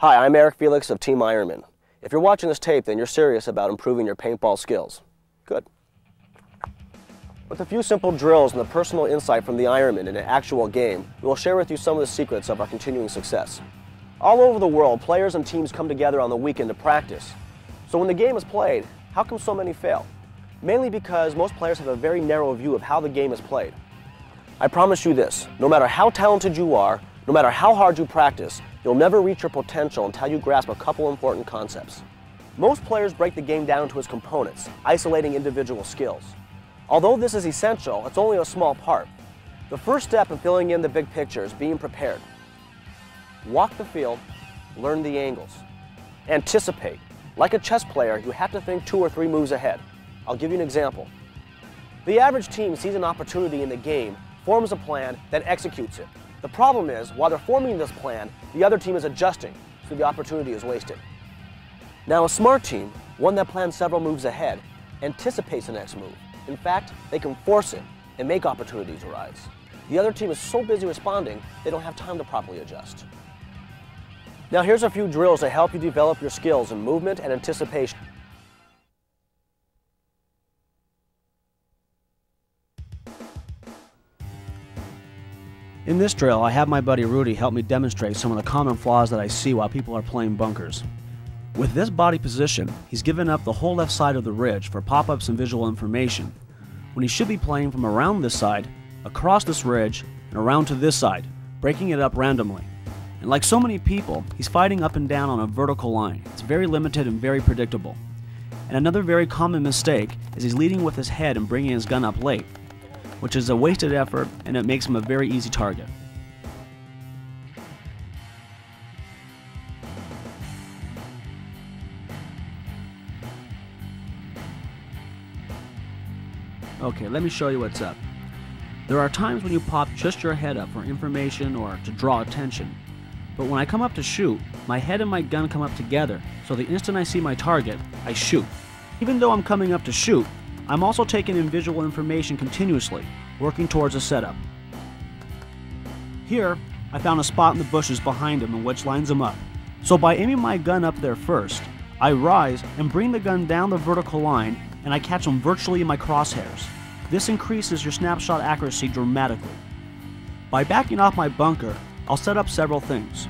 Hi, I'm Eric Felix of Team Ironman. If you're watching this tape, then you're serious about improving your paintball skills. Good. With a few simple drills and the personal insight from the Ironman in an actual game, we will share with you some of the secrets of our continuing success. All over the world, players and teams come together on the weekend to practice. So when the game is played, how come so many fail? Mainly because most players have a very narrow view of how the game is played. I promise you this, no matter how talented you are, no matter how hard you practice, you'll never reach your potential until you grasp a couple important concepts. Most players break the game down into its components, isolating individual skills. Although this is essential, it's only a small part. The first step in filling in the big picture is being prepared. Walk the field, learn the angles. Anticipate. Like a chess player, you have to think 2 or 3 moves ahead. I'll give you an example. The average team sees an opportunity in the game, forms a plan, then executes it. The problem is, while they're forming this plan, the other team is adjusting, so the opportunity is wasted. Now a smart team, one that plans several moves ahead, anticipates the next move. In fact, they can force it and make opportunities arise. The other team is so busy responding, they don't have time to properly adjust. Now here's a few drills to help you develop your skills in movement and anticipation. In this drill, I have my buddy Rudy help me demonstrate some of the common flaws that I see while people are playing bunkers. With this body position, he's given up the whole left side of the ridge for pop-ups and visual information, when he should be playing from around this side, across this ridge, and around to this side, breaking it up randomly. And like so many people, he's fighting up and down on a vertical line. It's very limited and very predictable. And another very common mistake is he's leading with his head and bringing his gun up late, which is a wasted effort and it makes him a very easy target. Okay, let me show you what's up. There are times when you pop just your head up for information or to draw attention. But when I come up to shoot, my head and my gun come up together, so the instant I see my target, I shoot. Even though I'm coming up to shoot, I'm also taking in visual information continuously, working towards a setup. Here, I found a spot in the bushes behind him which lines him up. So by aiming my gun up there first, I rise and bring the gun down the vertical line and I catch him virtually in my crosshairs. This increases your snapshot accuracy dramatically. By backing off my bunker, I'll set up several things.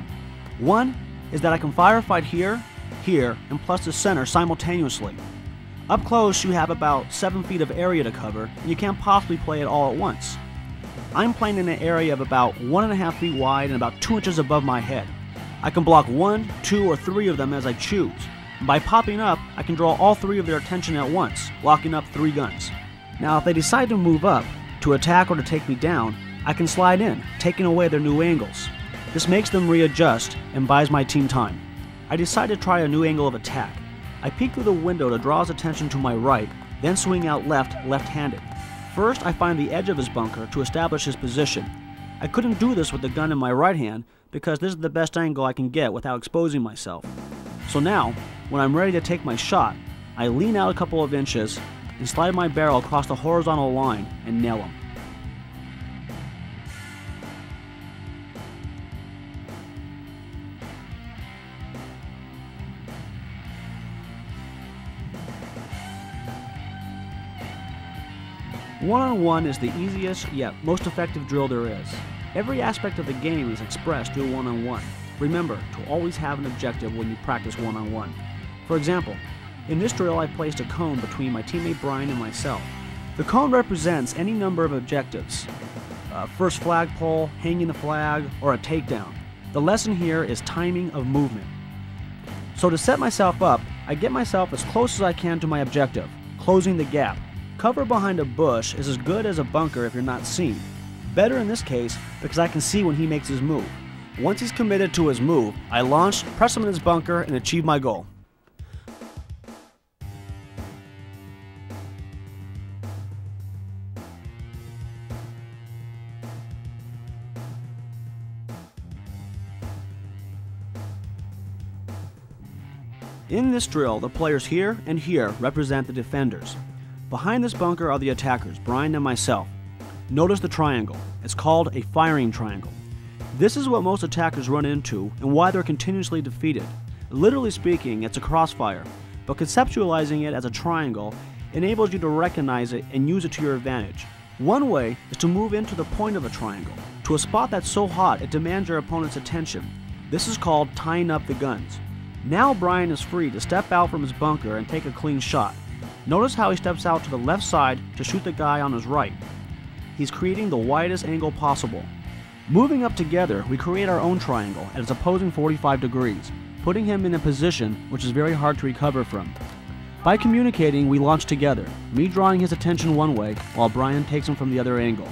One is that I can firefight here, here, and plus the center simultaneously. Up close, you have about 7 feet of area to cover, and you can't possibly play it all at once. I'm playing in an area of about 1.5 feet wide and about 2 inches above my head. I can block 1, 2, or 3 of them as I choose. And by popping up, I can draw all 3 of their attention at once, locking up 3 guns. Now, if they decide to move up, to attack or to take me down, I can slide in, taking away their new angles. This makes them readjust and buys my team time. I decide to try a new angle of attack. I peek through the window to draw his attention to my right, then swing out left-handed. First, I find the edge of his bunker to establish his position. I couldn't do this with the gun in my right hand because this is the best angle I can get without exposing myself. So now, when I'm ready to take my shot, I lean out a couple of inches and slide my barrel across the horizontal line and nail him. One-on-one is the easiest yet most effective drill there is. Every aspect of the game is expressed through one-on-one. Remember to always have an objective when you practice one-on-one. For example, in this drill I placed a cone between my teammate Brian and myself. The cone represents any number of objectives. First flagpole, hanging the flag, or a takedown. The lesson here is timing of movement. So to set myself up, I get myself as close as I can to my objective, closing the gap. Cover behind a bush is as good as a bunker if you're not seen. Better in this case because I can see when he makes his move. Once he's committed to his move, I launch, press him in his bunker, and achieve my goal. In this drill, the players here and here represent the defenders. Behind this bunker are the attackers, Brian and myself. Notice the triangle. It's called a firing triangle. This is what most attackers run into and why they're continuously defeated. Literally speaking, it's a crossfire, but conceptualizing it as a triangle enables you to recognize it and use it to your advantage. One way is to move into the point of a triangle, to a spot that's so hot it demands your opponent's attention. This is called tying up the guns. Now Brian is free to step out from his bunker and take a clean shot. Notice how he steps out to the left side to shoot the guy on his right. He's creating the widest angle possible. Moving up together, we create our own triangle at its opposing 45 degrees, putting him in a position which is very hard to recover from. By communicating, we launch together, me drawing his attention one way while Brian takes him from the other angle.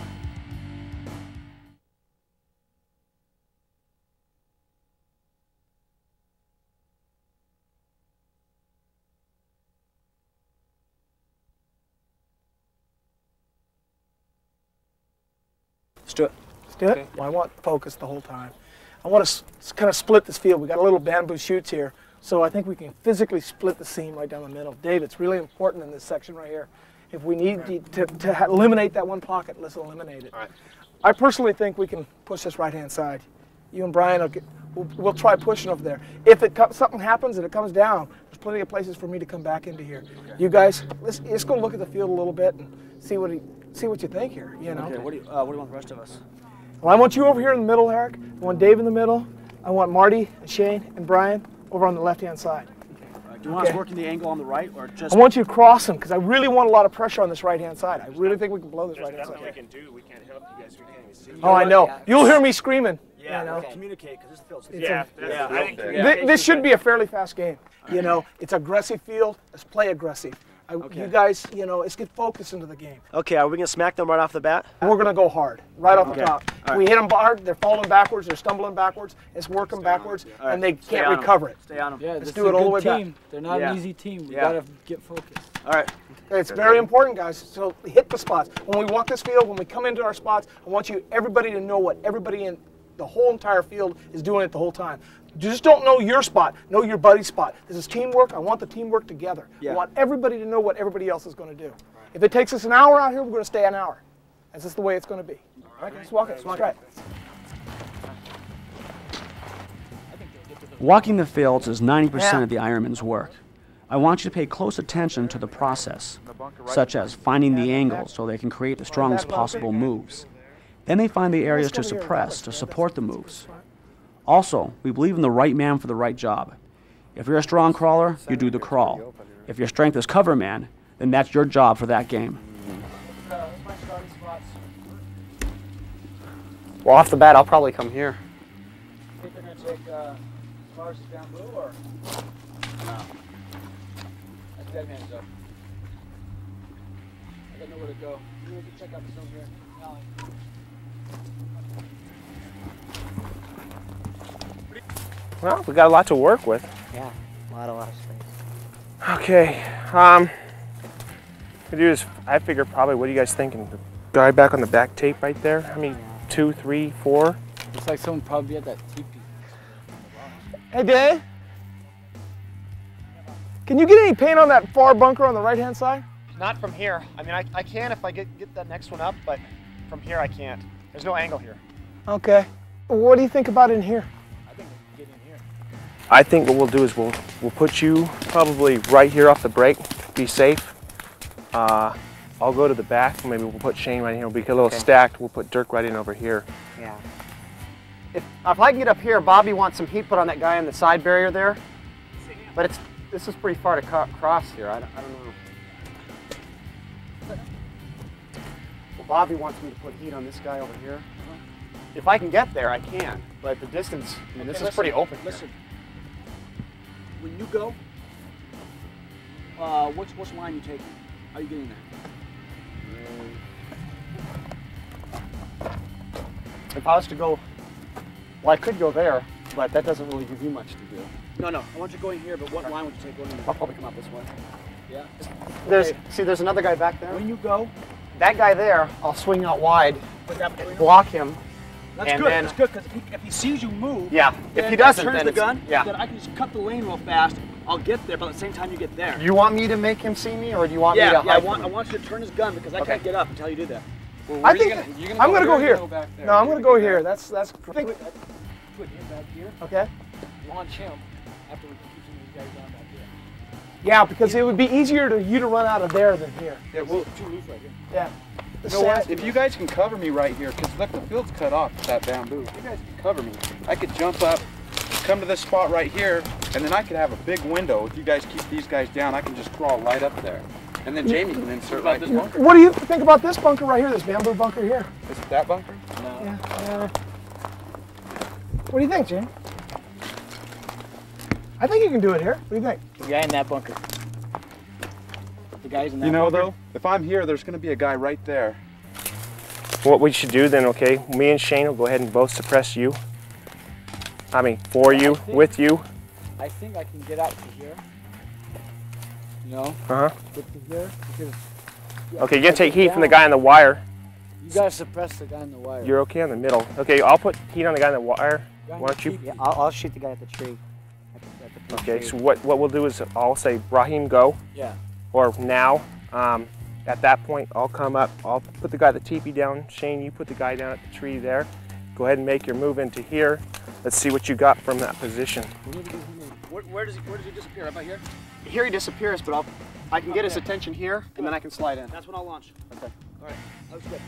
Let's do it. Let's do it? Okay. Well, I want focus the whole time. I want to kind of split this field. We got a little bamboo shoots here, so I think we can physically split the seam right down the middle. Dave, it's really important in this section right here. If we need to eliminate that one pocket, let's eliminate it. All right. I personally think we can push this right-hand side. You and Brian, we'll try pushing over there. If something happens and it comes down, there's plenty of places for me to come back into here. Okay. You guys, let's go look at the field a little bit and see what you think here. You know. Okay. What do you want the rest of us? Well, I want you over here in the middle, Eric. I want Dave in the middle. I want Marty and Shane and Brian over on the left-hand side. Okay. Do you want us working the angle on the right, or just? I want you to cross them because I really want a lot of pressure on this right-hand side. I really think we can blow this right-hand side. We can do. We can't help you guys. We can't even see. Oh, I know. You'll hear me screaming. Yeah. You know? Communicate because this field's. I think this should be a fairly fast game. You know, it's aggressive field. Let's play aggressive. You guys, you know, let's get focused into the game. Okay, are we going to smack them right off the bat? We're going to go hard, right off the top. Right. We hit them hard, they're falling backwards, they're stumbling backwards, let's work them backwards, and they can't recover it. Stay on them. Yeah, let's do it all the way back. They're not an easy team. We got to get focused. All right. It's very important, guys, so hit the spots. When we walk this field, when we come into our spots, I want everybody to know what everybody in the whole entire field is doing it the whole time. You just don't know your spot, know your buddy's spot. This is teamwork. I want the teamwork together. I want everybody to know what everybody else is going to do. Right. If it takes us an hour out here, we're going to stay an hour. That's just the way it's going to be. All right, let's walk it. Let's try it. Walking the fields is 90% of the Ironman's work. I want you to pay close attention to the process, such as finding the angle so they can create the strongest possible moves. Then they find the areas to suppress to support the moves. Also, we believe in the right man for the right job. If you're a strong crawler, you do the crawl. If your strength is cover man, then that's your job for that game. Well, off the bat, I'll probably come here. Think they're going to take cars down blue or? No. That's dead man's up. I got nowhere to go. You need to check out the zone here. Well, we got a lot to work with. Yeah, a lot of space. Okay. What I do is, I figure probably, what are you guys thinking? The guy back on the back tape right there? I mean, 2, 3, 4? Looks like someone probably at that teepee. Hey, Dave. Can you get any paint on that far bunker on the right-hand side? Not from here. I mean, I can if I get that next one up, but from here I can't. There's no angle here. Okay. What do you think about in here? I think we can get in here. I think what we'll do is we'll put you probably right here off the break. Be safe. I'll go to the back. Maybe we'll put Shane right here. We'll be a little stacked. We'll put Dirk right in over here. Yeah. If I can get up here, Bobby wants some heat put on that guy in the side barrier there. But this is pretty far to cross here. I don't know. Well, Bobby wants me to put heat on this guy over here. If I can get there, I can. But the distance, I mean, this is pretty open here. Listen, when you go, which line you taking? How are you getting there? If I was to go, well, I could go there, but that doesn't really give you much to do. No, I want you going here, but what line would you take going in there? I'll probably come out this way. Yeah. There's another guy back there. When you go, that guy there, I'll swing out wide, block him. That's good. That's good because if he sees you move, if he doesn't, turns then the gun, then I can just cut the lane real fast. I'll get there, but at the same time you get there. You want me to make him see me, or do you want me to hide I want you to turn his gun because I can't get up until you do that. Well, I think I'm gonna go here. Back there? No, I'm gonna go here. That's. Put him back here. Okay. Launch him after we can keep some of these guys down back here. Yeah, because it would be easier to you to run out of there than here. Yeah, well, too loose right here. Yeah. You know what? If you guys can cover me right here, because look, the field's cut off with that bamboo. If you guys can cover me, I could jump up, come to this spot right here, and then I could have a big window. If you guys keep these guys down, I can just crawl right up there. And then Jamie can insert right this bunker. What do you think about this bunker right here, this bamboo bunker here? Is it that bunker? No. Yeah. What do you think, Jamie? I think you can do it here. What do you think? The guy in that bunker. The guys in that You know, bunker. though, if I'm here, there's going to be a guy right there. What we should do then, okay, me and Shane will go ahead and both suppress you. I mean, for you, with you. I think I can get out to here. You know? Uh-huh. Get to here. Because, Okay, you're gonna take heat from the guy on the wire. you gotta suppress the guy in the wire. You're okay on the middle. Okay, I'll put heat on the guy on the wire. Guy in Why the don't you? teepee. Yeah, I'll shoot the guy at the tree. At the Okay, tree. so what we'll do is I'll say, Brahim, go. Yeah. Or now. At that point, I'll come up. I'll put the guy at the teepee down. Shane, you put the guy down at the tree there. Go ahead and make your move into here. Let's see what you got from that position. Where does he disappear? About here? Here he disappears, but I can get his attention here, and then I can slide in. That's when I'll launch. Okay. All right. That was good.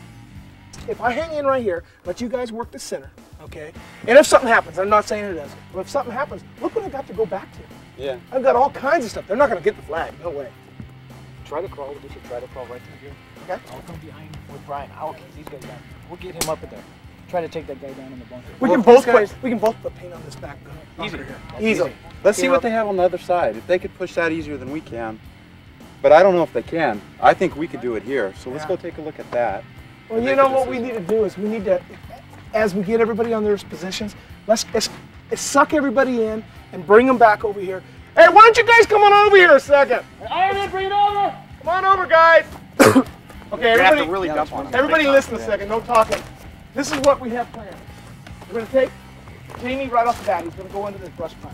If I hang in right here, let you guys work the center, okay? And if something happens, I'm not saying it doesn't, but if something happens, look what I got to go back to. Yeah. I've got all kinds of stuff. They're not going to get the flag. No way. Try to crawl. We should try to crawl right through here. Okay. I'll come behind with Brian. I'll keep these guys down. We'll get him up in there. Try to take that guy down in the bunker. We Well, can if both these put paint on this back bunker Easy. here. Easily. Let's see what they have on the other side. If they could push that easier than we can. But I don't know if they can. I think we could do it here. So let's Yeah. go take a look at that. Well, you know what we need to do is we need to, as we get everybody on their positions, let's suck everybody in and bring them back over here. Hey, why don't you guys come on over here a second? Iron, bring it over! Come on over, guys. Okay, You have to everybody, really dump on him. everybody listen a second, no talking. This is what we have planned. We're going to take Jamie right off the bat. He's going to go into this brush pile.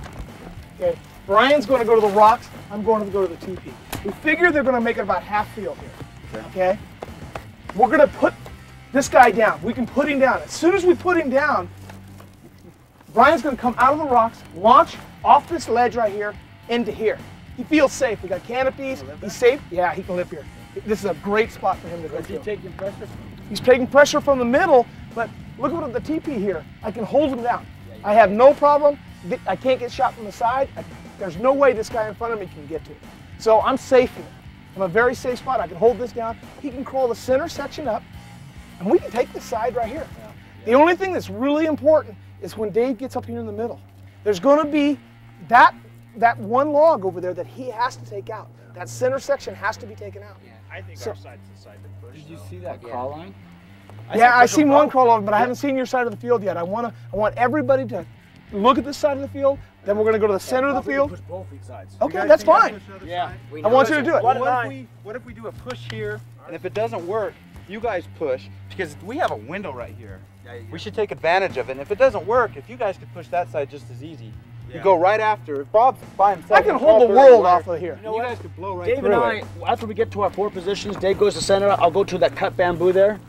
Okay, Brian's going to go to the rocks. I'm going to go to the teepee. We figure they're going to make it about half field here. Okay? We're going to put this guy down. We can put him down. As soon as we put him down, Brian's going to come out of the rocks, launch off this ledge right here into here. He feels safe. We got canopies. He's safe. Yeah, he can live here. This is a great spot for him to go Is he to. taking pressure? He's taking pressure from the middle, but look at the teepee here. I can hold him down. I have no problem. I can't get shot from the side. There's no way this guy in front of me can get to it. So I'm safe here. I'm a very safe spot. I can hold this down. He can crawl the center section up, and we can take the side right here. The only thing that's really important is when Dave gets up here in the middle. There's going to be that one log over there that he has to take out. That center section has to be taken out. I think So- our side's the side that pushed. Did you see that crawl line? Yeah, I've seen one crawl over, but I haven't seen your side of the field yet. I want everybody to look at this side of the field. Then we're going to go to the center of the field. Push both these sides. Okay, that's fine. Yeah. I want you to do it. What if we do a push here, and if it doesn't work, you guys push, because we have a window right here. We should take advantage of it. And if it doesn't work, if you guys could push that side just as easy, you go right after. If Bob's by himself, I can hold the world off of here. You guys could blow right Dave through and it. I, after we get to our four positions, Dave goes to center. I'll go to that cut bamboo there.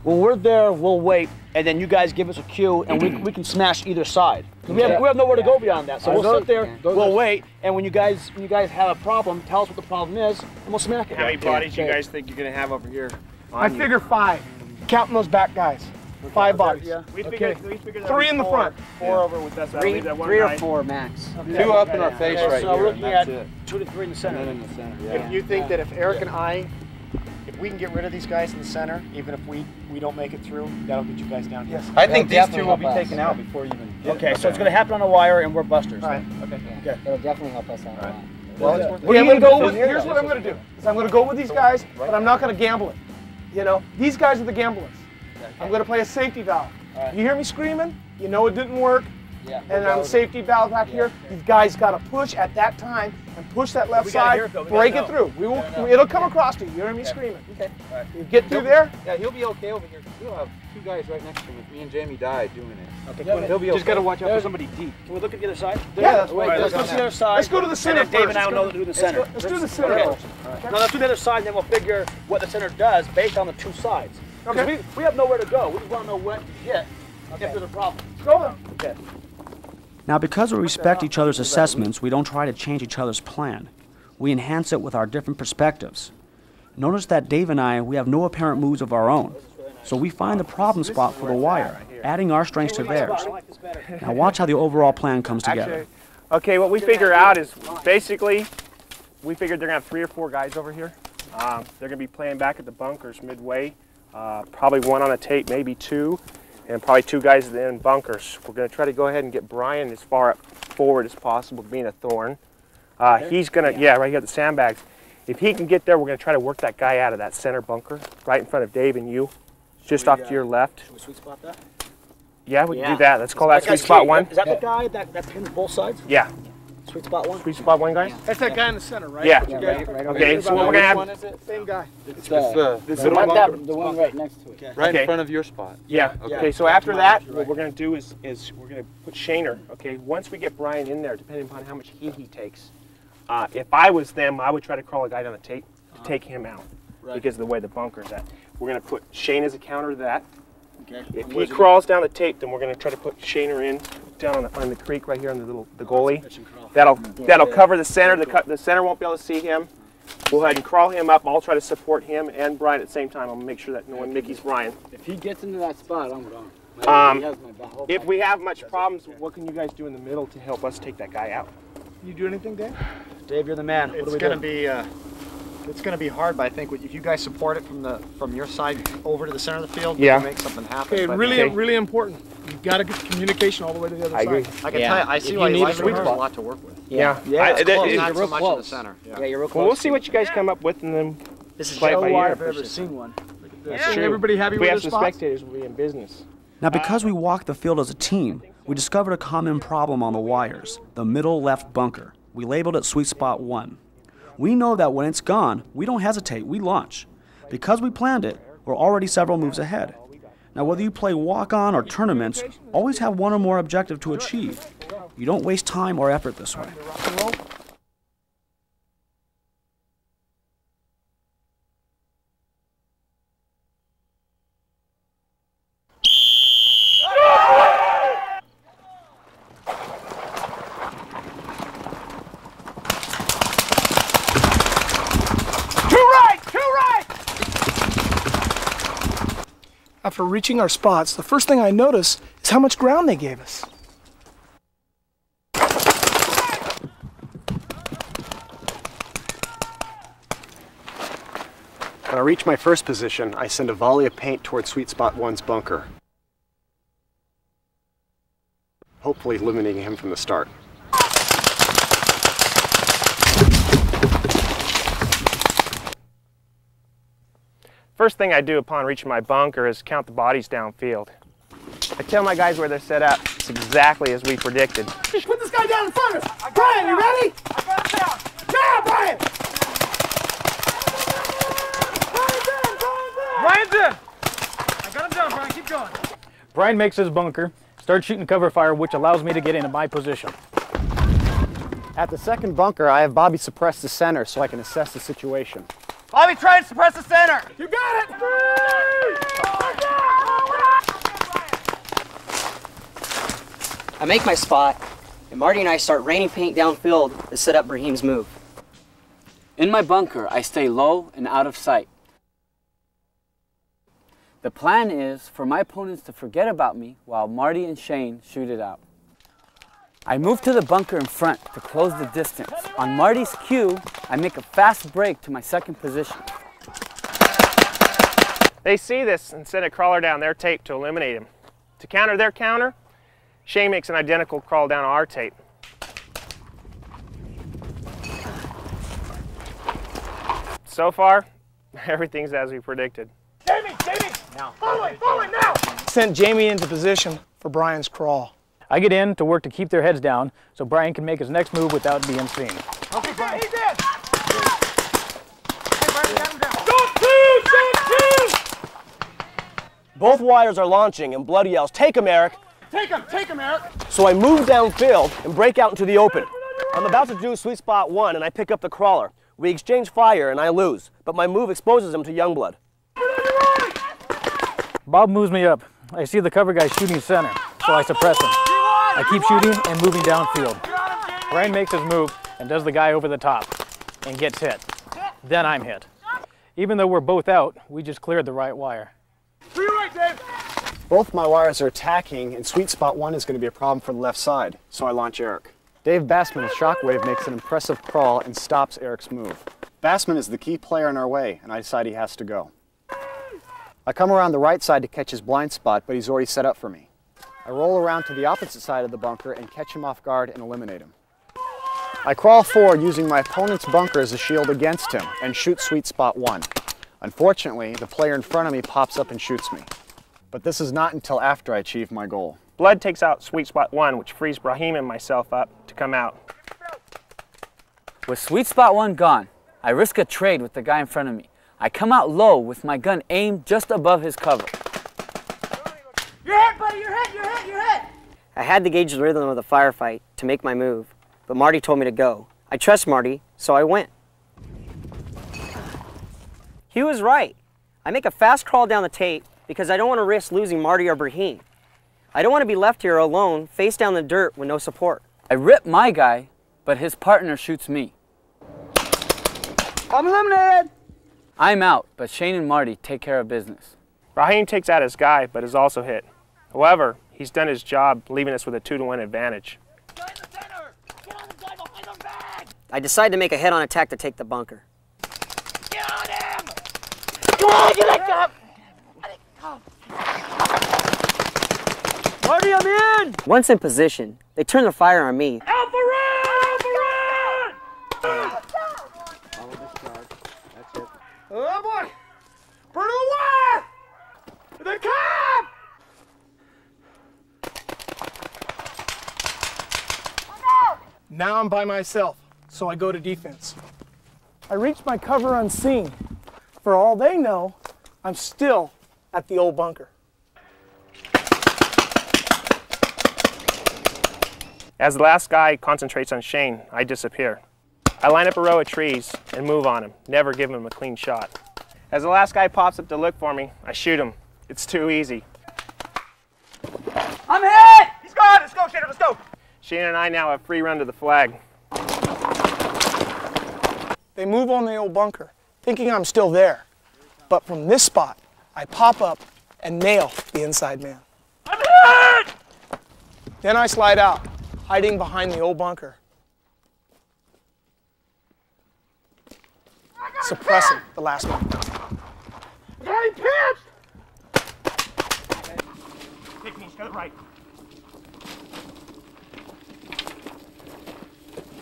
When we're there, we'll wait, and then you guys give us a cue, and we can smash either side. We have nowhere to go beyond that, so we'll sit there, we'll wait, and when you guys have a problem, tell us what the problem is, and we'll smack it. How many bodies you guys think you're gonna have over here? I figure 5, counting those back guys. 5 bodies. Yeah. We Okay. figured 3 in the front. 4 over with us. Three or four max. 2 up in our face Okay, right so here, we're and looking that's at it. 2 to 3 in the center. And then in the center, If you think that if Eric and I, if we can get rid of these guys in the center, even if we don't make it through, that'll get you guys down here. Yes. I think these Definitely 2 will be help us. taken out before you even get Okay, so it's going to happen on a wire, and we're busters. All right. Yeah. It'll definitely help us out a lot. Well, it's worth it. I'm going to go with, here's what I'm going to do. Is I'm going to go with these guys, but I'm not going to gamble it. You know, these guys are the gamblers. I'm going to play a safety valve. You hear me screaming? You know it didn't work. Yeah. And on the safety valve back here, these guys got to push at that time and push that left We gotta side, hear it, though. We break gotta it through. We will. It'll come across to you. You hear me screaming? Okay. You get through there. Yeah, he'll be okay over here. We'll have 2 guys right next to him. If me and Jamie died doing it. Okay, He'll be okay. Just got to watch out for somebody deep. Can we look at the other side? Yeah, that's Wait, right. let's go to the other side. Let's go to the center And then Dave and I first. will know what to do in the center. Let's do the center Okay. first. No, let's do the other side, and then we'll figure what the center does based on the 2 sides. Okay. We have nowhere to go. We just want to know what to hit if there's a problem. Go then. Okay. Now, because we respect each other's assessments, we don't try to change each other's plan. We enhance it with our different perspectives. Notice that Dave and we have no apparent moves of our own. So we find the problem spot for the wire, adding our strengths to theirs. Now watch how the overall plan comes together. Okay, what we figure out is basically, we figured they're gonna have 3 or 4 guys over here. They're gonna be playing back at the bunkers midway. Probably 1 on a tape, maybe 2, and probably 2 guys at the end bunkers. We're gonna try to go ahead and get Brian as far forward as possible, being a thorn. He's gonna, yeah, right here at the sandbags. If he can get there, we're gonna try to work that guy out of that center bunker, right in front of Dave and you, just off to your left. Should we sweet spot that? Yeah, we can do that. Let's call that sweet spot 1. Is that the guy that pins both sides? Yeah. Sweet spot 1? Sweet spot 1, guys? That's that guy in the center, right? Yeah. Right Okay, so what we're gonna have... Same guy. It's the one right next to it. right in front of your spot. Yeah. Okay, so after that, what we're going to do is we're going to put Shaner, okay? Once we get Brian in there, depending upon how much heat he takes, if I was them, I would try to crawl a guy down the tape to take him out because of the way the bunker's at. We're going to put Shane as a counter to that. Okay. If he crawls down the tape, then we're going to try to put Shaner in down on the creek right here on the goalie. That'll cover the center. The center won't be able to see him. We'll go ahead and crawl him up. I'll try to support him and Brian at the same time. I'll make sure that no one Mickey's Brian. If he gets into that spot, I'm gone. If we have much problems, what can you guys do in the middle to help us take that guy out? You do anything, Dave? Dave, you're the man. It's going to be hard, but I think if you guys support it from your side over to the center of the field, yeah, we can make something happen. Okay, really important. You've got to get communication all the way to the other side. Agree. I can tell you, I see why you like it. There's a lot to work with. Yeah. It's close, not you're so real much close. in the center. Yeah, you're real close. Well, we'll see what you guys come up with, and then This is play it the by wire ear. if I've ever seen one. Yeah, everybody happy if with we their have some spots? spectators, we'll be in business. Now, because we walked the field as a team, we discovered a common problem on the wires, the middle left bunker. We labeled it sweet spot 1. We know that when it's gone, we don't hesitate, we launch. Because we planned it, we're already several moves ahead. Now, whether you play walk-on or tournaments, always have one or more objective to achieve. You don't waste time or effort this way. After reaching our spots, the first thing I notice is how much ground they gave us. When I reach my first position, I send a volley of paint towards Sweet Spot 1's bunker, hopefully eliminating him from the start. First thing I do upon reaching my bunker is count the bodies downfield. I tell my guys where they're set up. It's exactly as we predicted. Put this guy down in front of us! Brian, you ready? I got him down! Down, Brian! Brian's in! I got him down, Brian. Keep going. Brian makes his bunker, starts shooting cover fire, which allows me to get into my position. At the second bunker, I have Bobby suppress the center so I can assess the situation. Bobby, try and suppress the center! You got it! I make my spot, and Marty and I start raining paint downfield to set up Brahim's move. In my bunker, I stay low and out of sight. The plan is for my opponents to forget about me while Marty and Shane shoot it out. I move to the bunker in front to close the distance. On Marty's cue, I make a fast break to my second position. They see this and send a crawler down their tape to eliminate him. To counter their counter, Shane makes an identical crawl down our tape. So far, everything's as we predicted. Jamie! Now. Forward now! Sent Jamie into position for Brian's crawl. I get in to work to keep their heads down so Brian can make his next move without being seen. Okay, Brian. He's in! Both wires are launching and Blood yells, "Take him, Eric!" Take him, Eric! So I move downfield and break out into the open. I'm about to do sweet spot 1 and I pick up the crawler. We exchange fire and I lose, but my move exposes him to Youngblood. Bob moves me up. I see the cover guy shooting center, so I suppress him. I keep shooting and moving downfield. Brian makes his move and does the guy over the top and gets hit. Then I'm hit. Even though we're both out, we just cleared the right wire. Both my wires are attacking, and sweet spot 1 is going to be a problem for the left side, so I launch Eric. Dave Bassman's shockwave makes an impressive crawl and stops Eric's move. Bassman is the key player in our way, and I decide he has to go. I come around the right side to catch his blind spot, but he's already set up for me. I roll around to the opposite side of the bunker and catch him off guard and eliminate him. I crawl forward using my opponent's bunker as a shield against him and shoot sweet spot 1. Unfortunately, the player in front of me pops up and shoots me. But this is not until after I achieve my goal. Blood takes out sweet spot 1, which frees Brahim and myself up to come out. With sweet spot 1 gone, I risk a trade with the guy in front of me. I come out low with my gun aimed just above his cover. You're hit, buddy! You're hit! You're hit! You're hit! I had to gauge the rhythm of the firefight to make my move, but Marty told me to go. I trust Marty, so I went. He was right. I make a fast crawl down the tape because I don't want to risk losing Marty or Brahim. I don't want to be left here alone, face down the dirt with no support. I rip my guy, but his partner shoots me. I'm eliminated! I'm out, but Shane and Marty take care of business. Brahim takes out his guy, but is also hit. However, he's done his job, leaving us with a 2-to-1 advantage. I decide to make a head-on attack to take the bunker. Get on him! Come on, get that cup! Marty, I'm in! Once in position, they turn the fire on me. Alpha run! Alpha run! That's it. Oh boy! Burn the wire! The cop! Now I'm by myself, so I go to defense. I reach my cover unseen. For all they know, I'm still at the old bunker. As the last guy concentrates on Shane, I disappear. I line up a row of trees and move on him, never give him a clean shot. As the last guy pops up to look for me, I shoot him. It's too easy. I'm hit! He's gone! Let's go, Shane, let's go! Shane and I now have free run to the flag. They move on the old bunker, thinking I'm still there. But from this spot, I pop up and nail the inside man. I'm hit! Then I slide out, hiding behind the old bunker, suppressing the last one. I got him pinched! Take me, go right.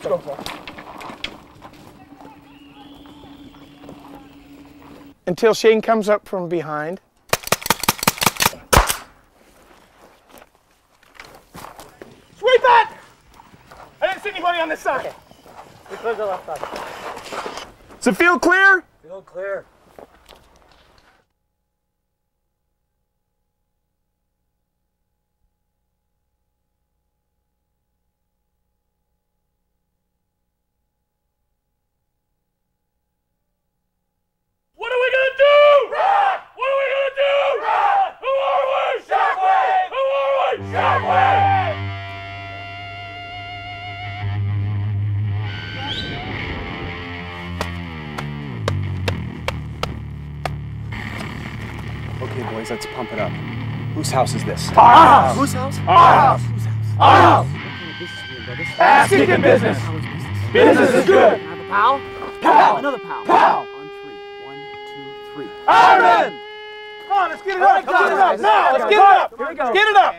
Go for it. Until Shane comes up from behind. Sweep it! I didn't see anybody on this side. We cleared the left side. Is the field clear? Field clear. What are we gonna do? Run! What are we gonna do? Run! Who are we? Shockwave! Who are we? Shockwave! Okay, boys, let's pump it up. Whose house is this? Our house! Whose house? Our house! Our house! Ass kicking business! Business is good! Pow? Pow! Another pow. Pow! On three. 1, 2, 3. Iron! Come on, let's get it up! Let's get it up! Now! Let's get it up! Here we go. Let's get it up!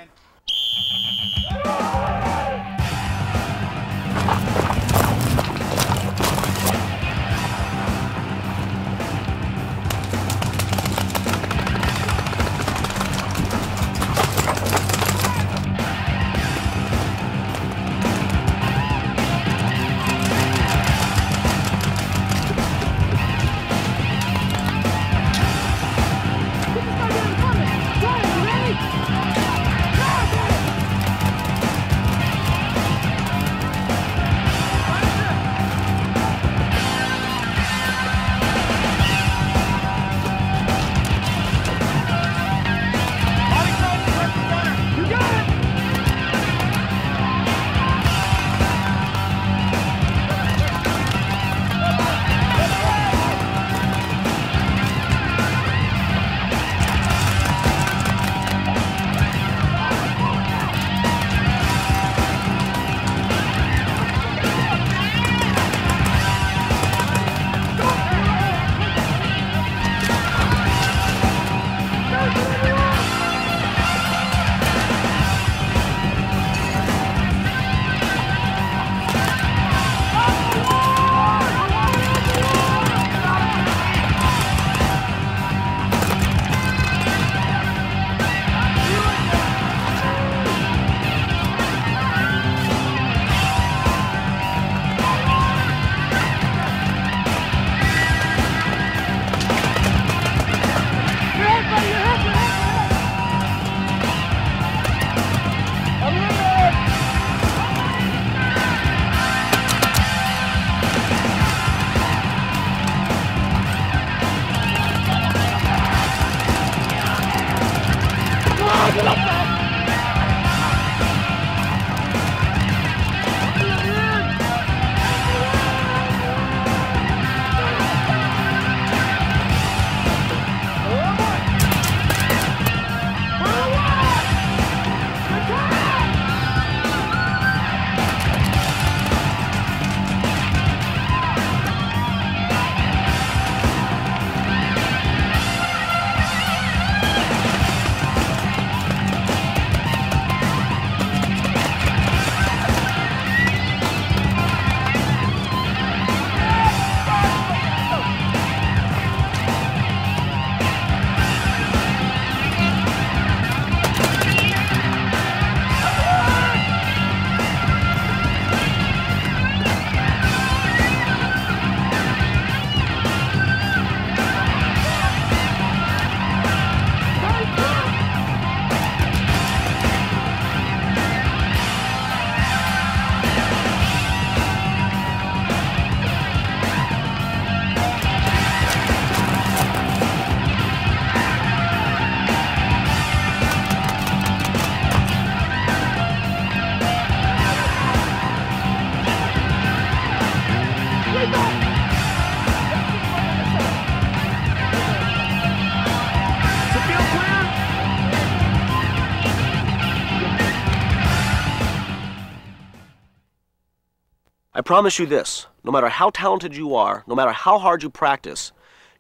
I promise you this, no matter how talented you are, no matter how hard you practice,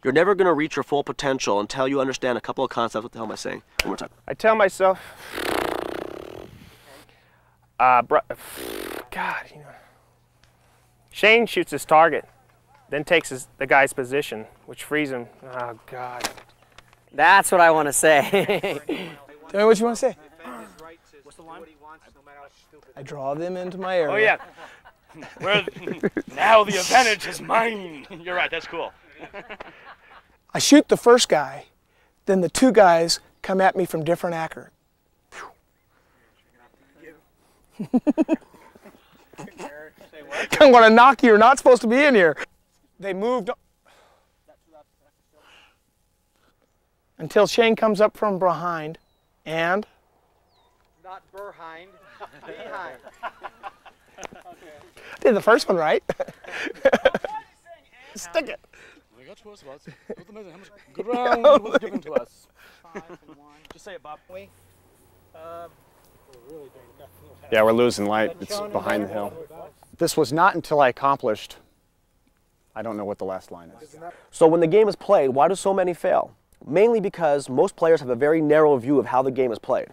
you're never going to reach your full potential until you understand a couple of concepts. What the hell am I saying? One more time. I tell myself, God, you know, Shane shoots his target, then takes the guy's position, which frees him. Oh, God. That's what I want to say. Tell me what you want to say. What's the line? I draw them into my area. Oh, yeah. Well, now the advantage is mine. You're right, that's cool. I shoot the first guy, then the two guys come at me from different accurate. I'm going to knock you. You're not supposed to be in here. They moved until Shane comes up from behind and... Not behind, behind. I did the first one right. Stick it. Good round was given to us. 5 and 1. Just say it, Bob. Yeah, we're losing light. It's behind the hill. This was not until I accomplished, I don't know what the last line is. So when the game is played, why do so many fail? Mainly because most players have a very narrow view of how the game is played.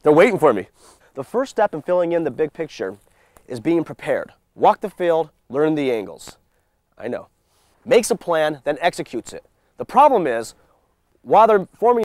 They're waiting for me. The first step in filling in the big picture is being prepared. Walk the field, learn the angles. I know. Makes a plan, then executes it. The problem is, while they're forming